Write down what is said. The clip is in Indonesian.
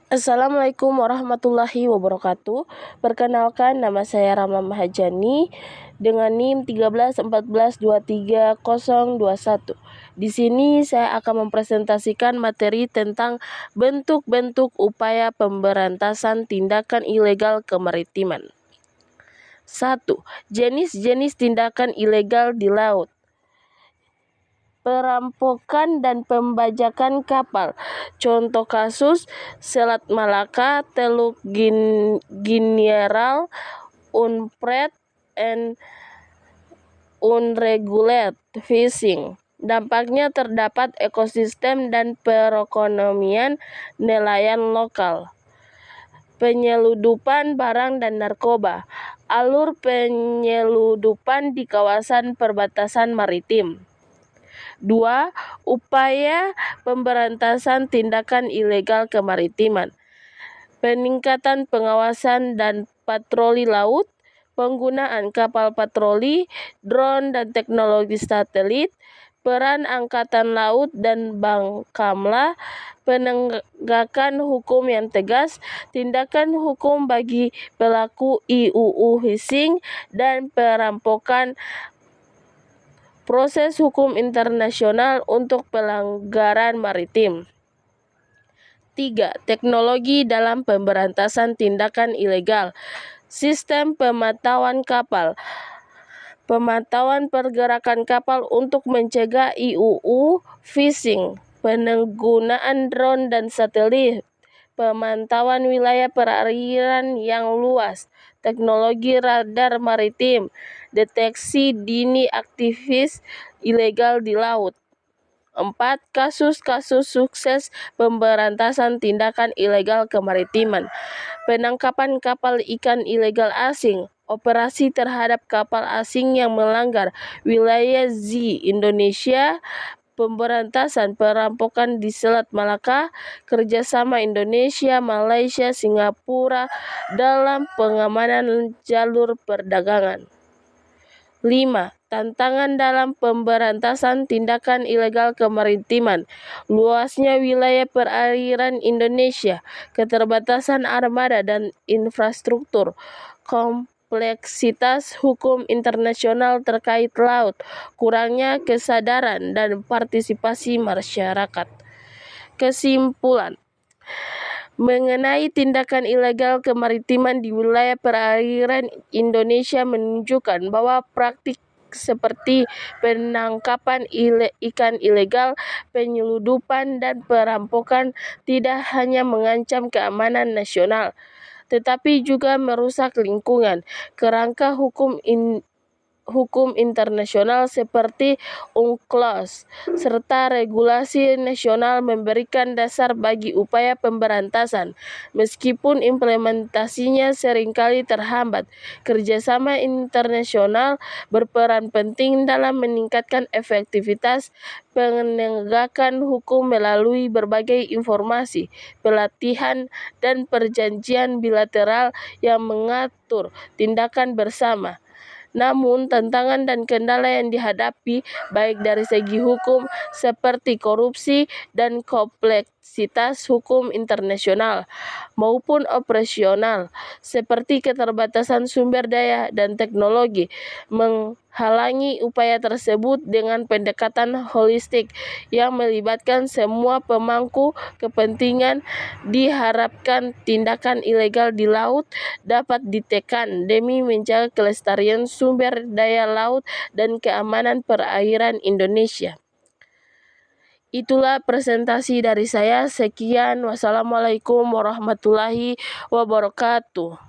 Assalamualaikum warahmatullahi wabarakatuh. Perkenalkan, nama saya Rama Mahajani dengan NIM 1314230021. Di sini saya akan mempresentasikan materi tentang bentuk-bentuk upaya pemberantasan tindakan ilegal kemaritiman. 1. Jenis-jenis tindakan ilegal di laut. Perampokan dan pembajakan kapal. Contoh kasus: Selat Malaka, Teluk Gineral, unpred and unregulated fishing. Dampaknya terdapat ekosistem dan perekonomian nelayan lokal. Penyeludupan barang dan narkoba. Alur penyeludupan di kawasan perbatasan maritim. 2. Upaya pemberantasan tindakan ilegal kemaritiman. Peningkatan pengawasan dan patroli laut, penggunaan kapal patroli, drone dan teknologi satelit, peran Angkatan Laut dan Bangkamla, penegakan hukum yang tegas, tindakan hukum bagi pelaku IUU fishing dan perampokan, proses hukum internasional untuk pelanggaran maritim. 3. Teknologi dalam pemberantasan tindakan ilegal. Sistem pemantauan kapal. Pemantauan pergerakan kapal untuk mencegah IUU fishing. Penggunaan drone dan satelit. Pemantauan wilayah perairan yang luas. Teknologi radar maritim. Deteksi dini aktivis ilegal di laut. 4. Kasus-kasus sukses pemberantasan tindakan ilegal kemaritiman. Penangkapan kapal ikan ilegal asing. Operasi terhadap kapal asing yang melanggar wilayah ZEE Indonesia. Pemberantasan perampokan di Selat Malaka. Kerjasama Indonesia, Malaysia, Singapura dalam pengamanan jalur perdagangan. 5. Tantangan dalam pemberantasan tindakan ilegal kemaritiman. Luasnya wilayah perairan Indonesia, keterbatasan armada dan infrastruktur, kompleksitas hukum internasional terkait laut, kurangnya kesadaran dan partisipasi masyarakat. Kesimpulan mengenai tindakan ilegal kemaritiman di wilayah perairan Indonesia menunjukkan bahwa praktik seperti penangkapan ikan ilegal, penyeludupan, dan perampokan tidak hanya mengancam keamanan nasional, tetapi juga merusak lingkungan, kerangka hukum internasional seperti UNCLOS, serta regulasi nasional memberikan dasar bagi upaya pemberantasan. Meskipun implementasinya seringkali terhambat, kerjasama internasional berperan penting dalam meningkatkan efektivitas penegakan hukum melalui berbagai informasi, pelatihan, dan perjanjian bilateral yang mengatur tindakan bersama. Namun, tantangan dan kendala yang dihadapi baik dari segi hukum seperti korupsi dan kompleksitas hukum internasional maupun operasional seperti keterbatasan sumber daya dan teknologi menghalangi upaya tersebut. Dengan pendekatan holistik yang melibatkan semua pemangku kepentingan, diharapkan tindakan ilegal di laut dapat ditekan demi menjaga kelestarian sumber daya laut dan keamanan perairan Indonesia. Itulah presentasi dari saya. Sekian, wassalamualaikum warahmatullahi wabarakatuh.